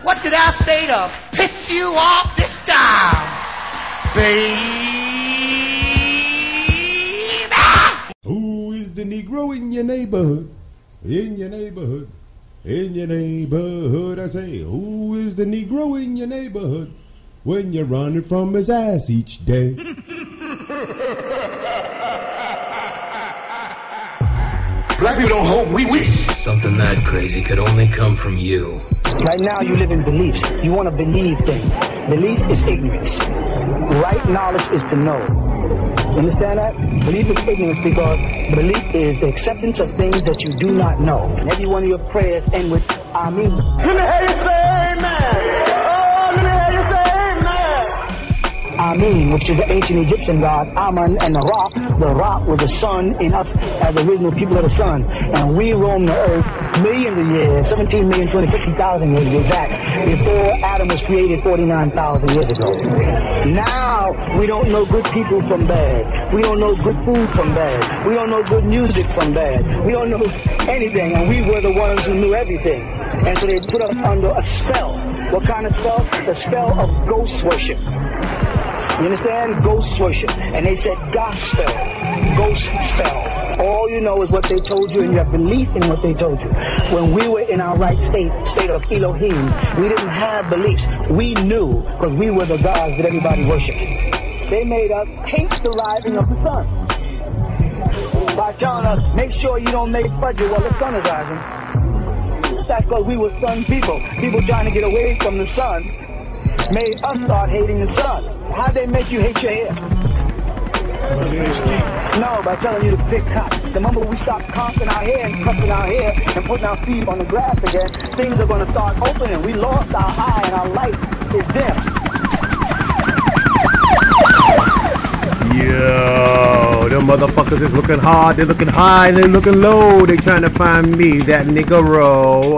What did I say to piss you off this time, baby? Who is the Negro in your neighborhood? In your neighborhood? In your neighborhood, I say. Who is the Negro in your neighborhood when you're running from his ass each day? Black people don't hope, we wish. Something that crazy could only come from you. Right now you live in beliefs. You want to believe things. Belief is ignorance. Right knowledge is to know. You understand that? Belief is ignorance because belief is the acceptance of things that you do not know. And every one of your prayers end with Amen. Let me hear you say amen. Oh, let me hear you say amen. Amen, which is the ancient Egyptian god Amun, and the Ra was the sun in us as the original people of the sun. And we roam the earth millions of years, 17,250,000 years to be exact, before Adam was created 49,000 years ago. Now, we don't know good people from bad. We don't know good food from bad. We don't know good music from bad. We don't know anything, and we were the ones who knew everything. And so they put us under a spell. What kind of spell? The spell of ghost worship. You understand? Ghost worship. And they said gospel, ghost spell. All you know is what they told you, and you have belief in what they told you. When we were in our right state of Elohim, we didn't have beliefs. We knew, because we were the gods that everybody worshipped. They made us hate the rising of the sun by telling us, make sure you don't make fudge while the sun is rising. That's because we were sun people. People trying to get away from the sun made us start hating the sun. How'd they make you hate your hair? No, by telling you to pick cotton. The moment we stop combing our hair and cutting our hair and putting our feet on the grass again, things are going to start opening. We lost our eye and our light is dim. Yo, them motherfuckers is looking hard, they're looking high, and they're looking low. They trying to find me, that Negro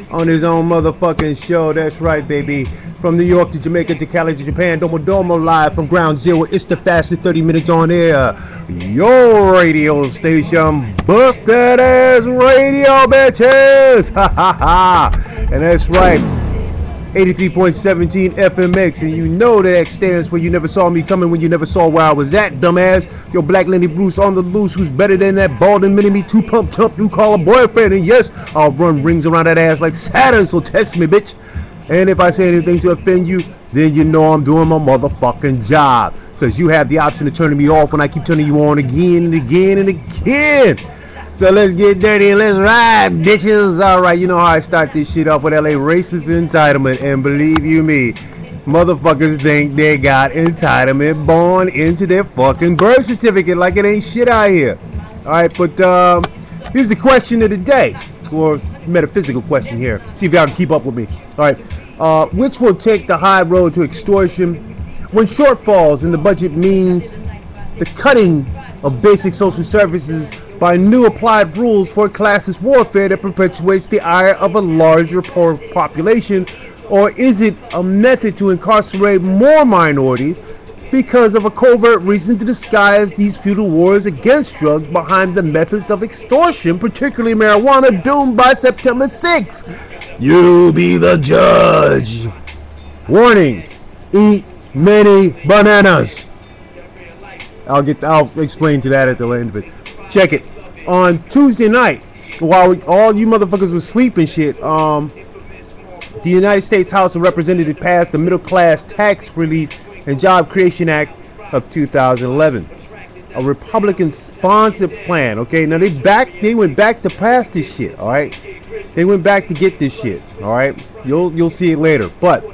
on his own motherfucking show. That's right, baby. From New York to Jamaica to Cali to Japan, Domo live from Ground Zero. It's the fastest 30 minutes on air. Your radio station, BUSTDAT AZZ Radio, bitches. Ha ha ha. And that's right, 83.17 FMX, and you know that X stands for you never saw me coming when you never saw where I was at, dumbass. Your Black Lenny Bruce on the loose, who's better than that balding mini-me two-pump chump you call a boyfriend. And yes, I'll run rings around that ass like Saturn, so test me, bitch. And if I say anything to offend you, then you know I'm doing my motherfucking job, because you have the option of turning me off when I keep turning you on again and again and again. So let's get dirty and let's ride, bitches. Alright, you know how I start this shit off with LA racist entitlement. And believe you me, motherfuckers think they got entitlement born into their fucking birth certificate like it ain't shit out here. Alright, but here's the question of the day, or metaphysical question here. See if y'all can keep up with me. Alright, which will take the high road to extortion when shortfalls in the budget means the cutting of basic social services by new applied rules for classist warfare that perpetuates the ire of a larger poor population? Or is it a method to incarcerate more minorities because of a covert reason to disguise these feudal wars against drugs behind the methods of extortion, particularly marijuana, doomed by September 6th? You be the judge. Warning, eat many bananas. I'll explain to that at the end of it. Check it. On Tuesday night, while all you motherfuckers was sleeping shit, the United States House of Representatives passed the Middle Class Tax Relief and Job Creation Act of 2011, a Republican-sponsored plan. Okay, now they went back to pass this shit. All right, they went back to get this shit. All right, you'll see it later, but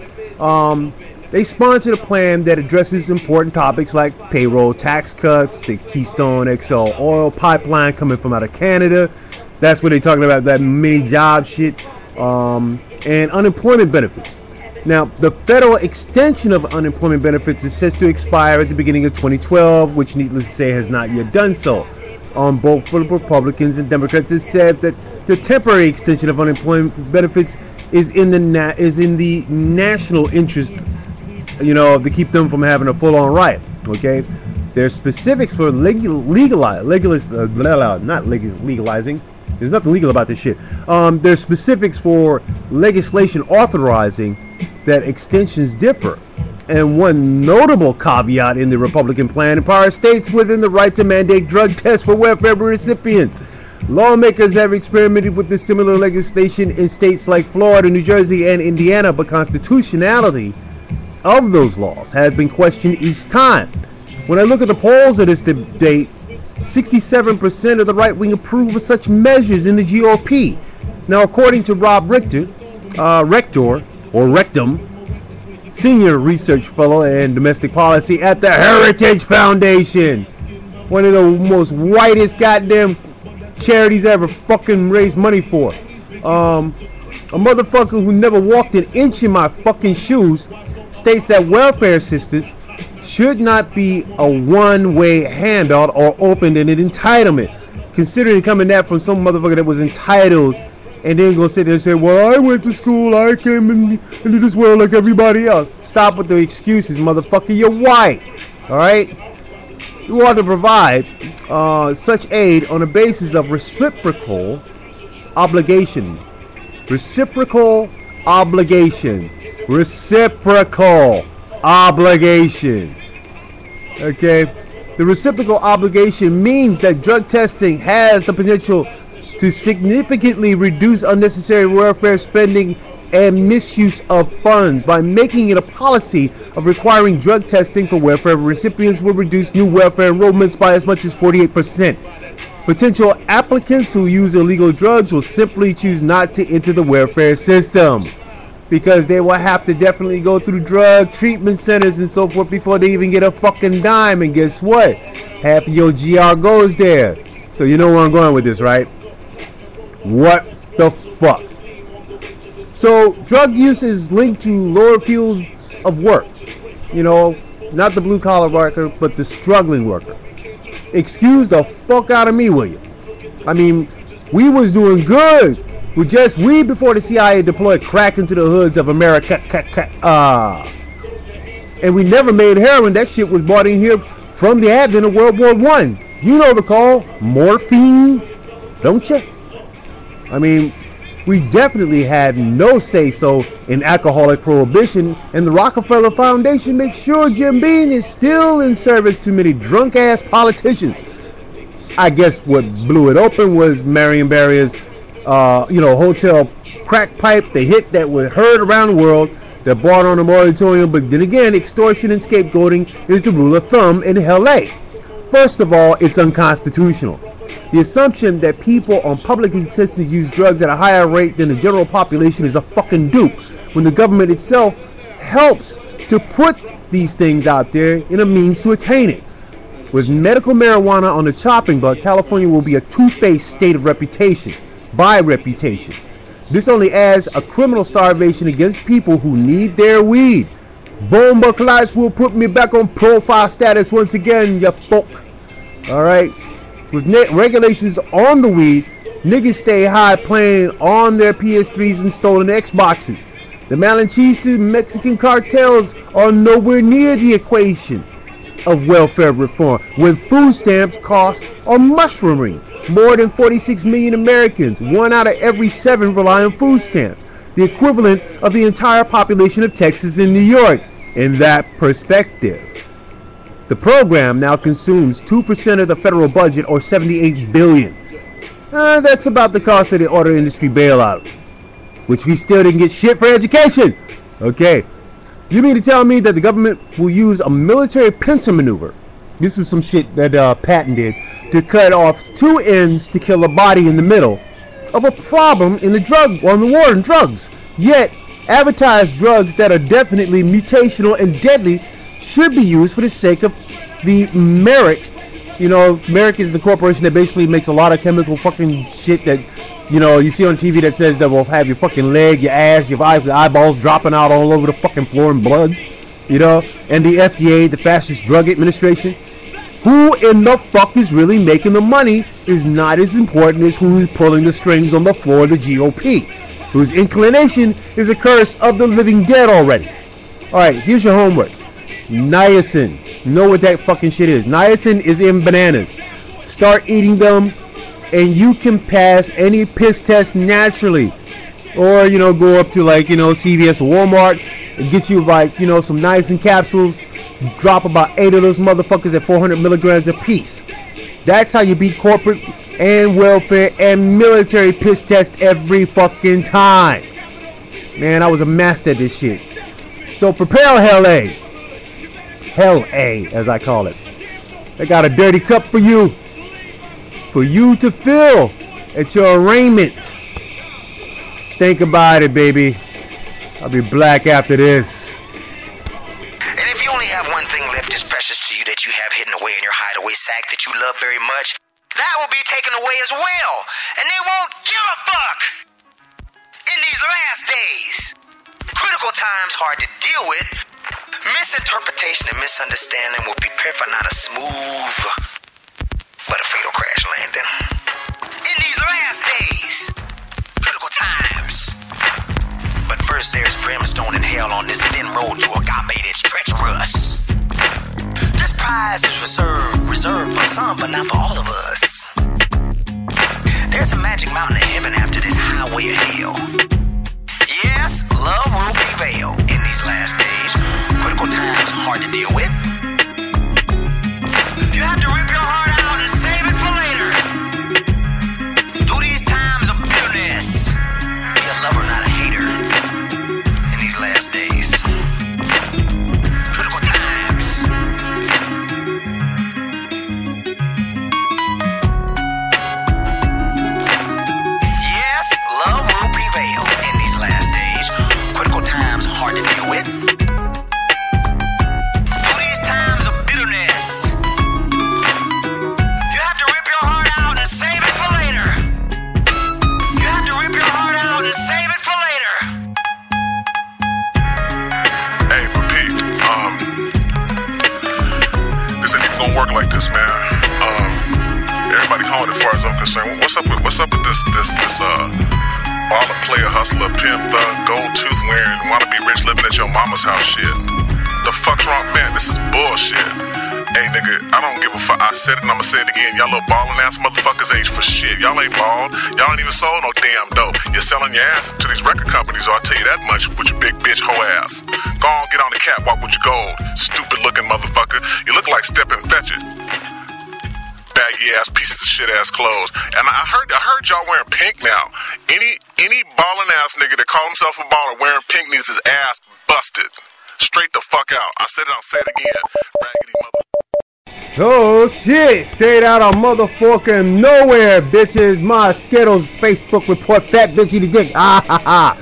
they sponsored a plan that addresses important topics like payroll tax cuts, the Keystone XL oil pipeline coming from out of Canada. That's what they're talking about, that mini job shit, and unemployment benefits. Now, the federal extension of unemployment benefits is set to expire at the beginning of 2012, which needless to say has not yet done so. Both for the Republicans and Democrats, it said that the temporary extension of unemployment benefits is in the national interest, you know, to keep them from having a full-on riot. Okay, there's specifics for legalizing. There's nothing legal about this shit. There's specifics for legislation authorizing that extensions differ. And one notable caveat in the Republican plan empowers states within the right to mandate drug tests for welfare recipients. Lawmakers have experimented with this similar legislation in states like Florida, New Jersey, and Indiana, but constitutionality of those laws has been questioned each time. When I look at the polls of this debate, 67% of the right wing approve of such measures in the GOP. Now, according to Rob Rector, Senior Research Fellow in Domestic Policy at the Heritage Foundation, one of the most whitest goddamn charities ever fucking raised money for. A motherfucker who never walked an inch in my fucking shoes states that welfare assistance should not be a one-way handout or open-ended entitlement. Considering coming that from some motherfucker that was entitled and then go sit there and say, well, I went to school, I came into this world like everybody else. Stop with the excuses, motherfucker. You're white. Alright? You ought to provide such aid on the basis of reciprocal obligation. Reciprocal obligation. Reciprocal obligation. Okay? The reciprocal obligation means that drug testing has the potential to significantly reduce unnecessary welfare spending and misuse of funds. By making it a policy of requiring drug testing for welfare recipients will reduce new welfare enrollments by as much as 48%. Potential applicants who use illegal drugs will simply choose not to enter the welfare system because they will have to definitely go through drug treatment centers and so forth before they even get a fucking dime. And guess what? Half of your GR goes there. So you know where I'm going with this, right? What the fuck? So drug use is linked to lower fields of work. You know, not the blue collar worker, but the struggling worker. Excuse the fuck out of me, will you? I mean, we was doing good with just weed before the CIA deployed crack into the hoods of America. And we never made heroin. That shit was brought in here from the advent of World War I. You know the call, morphine, don't you? I mean, we definitely had no say-so in alcoholic prohibition, and the Rockefeller Foundation makes sure Jim Beam is still in service to many drunk-ass politicians. I guess what blew it open was Marion Barrier's, hotel crack pipe, the hit that was heard around the world that brought on a moratorium. But then again, extortion and scapegoating is the rule of thumb in LA. First of all, it's unconstitutional. The assumption that people on public assistance use drugs at a higher rate than the general population is a fucking dupe, when the government itself helps to put these things out there in a means to attain it. With medical marijuana on the chopping block, California will be a two-faced state of reputation, by reputation. This only adds a criminal starvation against people who need their weed. Bomba Clydes will put me back on profile status once again, ya folk. Alright? With regulations on the weed, niggas stay high playing on their PS3s and stolen Xboxes. The Malinchista Mexican cartels are nowhere near the equation of welfare reform, when food stamps costs are mushrooming. More than 46 million Americans, 1 out of every 7, rely on food stamps, the equivalent of the entire population of Texas and New York. In that perspective, the program now consumes 2% of the federal budget, or $78 billion. That's about the cost of the auto industry bailout, which we still didn't get shit for education. Okay. You mean to tell me that the government will use a military pincer maneuver? This was some shit that Patton did, to cut off 2 ends to kill a body in the middle of a problem in the war on drugs. Yet, advertised drugs that are definitely mutational and deadly should be used for the sake of the Merrick. You know, Merrick is the corporation that basically makes a lot of chemical fucking shit that, you know, you see on TV that says that will have your fucking leg, your ass, your eyeballs dropping out all over the fucking floor in blood. You know, and the FDA, the Fascist Drug Administration. Who in the fuck is really making the money is not as important as who's pulling the strings on the floor of the GOP, whose inclination is a curse of the living dead already. Alright, here's your homework. Niacin. Know what that fucking shit is. Niacin is in bananas. Start eating them and you can pass any piss test naturally. Or, you know, go up to like, you know, CVS or Walmart and get you like, you know, some niacin capsules. Drop about 8 of those motherfuckers at 400 milligrams a piece. That's how you beat corporate and welfare and military piss test every fucking time. Man, I was a master at this shit. So prepare Hell A. Hell A, as I call it. I got a dirty cup for you. For you to fill at your arraignment. Think about it, baby. I'll be black after this. And if you only have one thing left as precious to you that you have hidden away in your hideaway sack that you love very much, that will be taken away as well. And they won't give a fuck. In these last days, critical times hard to deal with. Misinterpretation and misunderstanding will prepare for not a smooth, but a fatal crash landing. In these last days, critical times. But first there's brimstone and hell on this thin road to agape that's treacherous. This prize is reserved for some, but not for all of us. There's a magic mountain of heaven after this highway of hell. Yes, love will prevail in these last days. Critical times hard to deal with. You have to rip your heart out and save it for later. Through these times of bitterness, be a lover, not a hater. In these last days. Critical times. Yes, love will prevail in these last days. Critical times hard to deal with. Through these times of bitterness, you have to rip your heart out and save it for later. You have to rip your heart out and save it for later. Hey, but Pete, this ain't even gonna work like this, man. Everybody home as far as I'm concerned. What's up with this baller, player, hustler, pimp, thug, gold tooth wearing, wanna be rich, living at your mama's house shit? The fuck's wrong, man? This is bullshit. Hey, nigga, I don't give a fuck. I said it and I'ma say it again. Y'all little ballin' ass motherfuckers ain't for shit. Y'all ain't balled. Y'all ain't even sold no damn dope. You're selling your ass to these record companies, I'll tell you that much, with your big bitch hoe ass. Go on, get on the catwalk with your gold. Stupid looking motherfucker. You look like Step and Fetch It. Baggy ass pieces of shit ass clothes. And I heard y'all wearing pink now. Any ballin' ass nigga that call himself a baller wearing pink needs his ass busted. Straight the fuck out. I said it, I'll say it again. Raggedy motherfucker. Oh shit, straight out of motherfucking nowhere, bitches. My Skittles Facebook report, fat bitch eat a dick. Ah ha ha.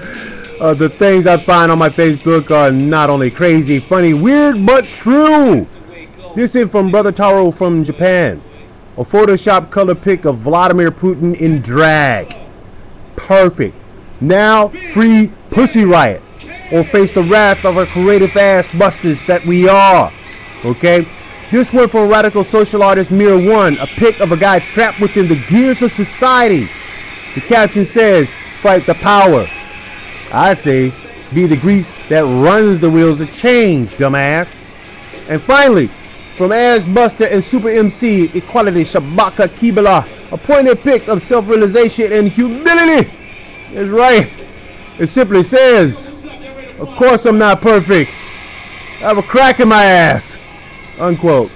The things I find on my Facebook are not only crazy, funny, weird, but true. This is from Brother Taro from Japan. A Photoshop color pic of Vladimir Putin in drag. Perfect. Now, free Pussy Riot. Or face the wrath of our creative ass busters that we are. Okay? This one from radical social artist Mirror One. A pic of a guy trapped within the gears of society. The caption says, fight the power. I say, be the grease that runs the wheels of change, dumbass. And finally, from Ass Buster and Super MC Equality Shabaka Kibala, a pointed pic of self-realization and humility. That's right. It simply says, of course I'm not perfect. I have a crack in my ass. Unquote.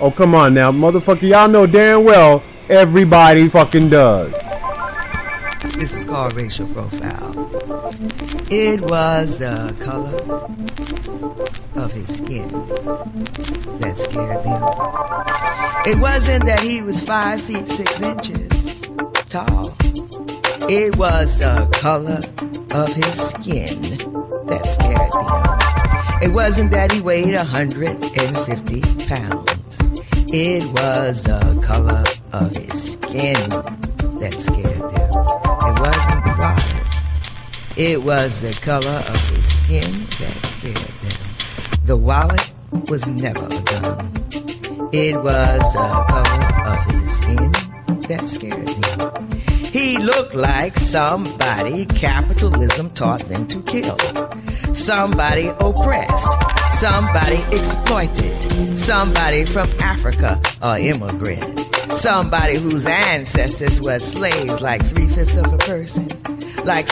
Oh, come on now, motherfucker. Y'all know damn well everybody fucking does. This is called racial profile. It was the color of his skin that scared them. It wasn't that he was 5 feet 6 inches tall. It was the color of his skin that scared them. It wasn't that he weighed 150 pounds. It was the color of his skin that scared them. It wasn't the wallet. It was the color of his skin that scared them. The wallet was never a gun. It was the color of his skin that scared them. He looked like somebody capitalism taught them to kill. Somebody oppressed. Somebody exploited. Somebody from Africa, or immigrant. Somebody whose ancestors were slaves, like 3/5 of a person. Like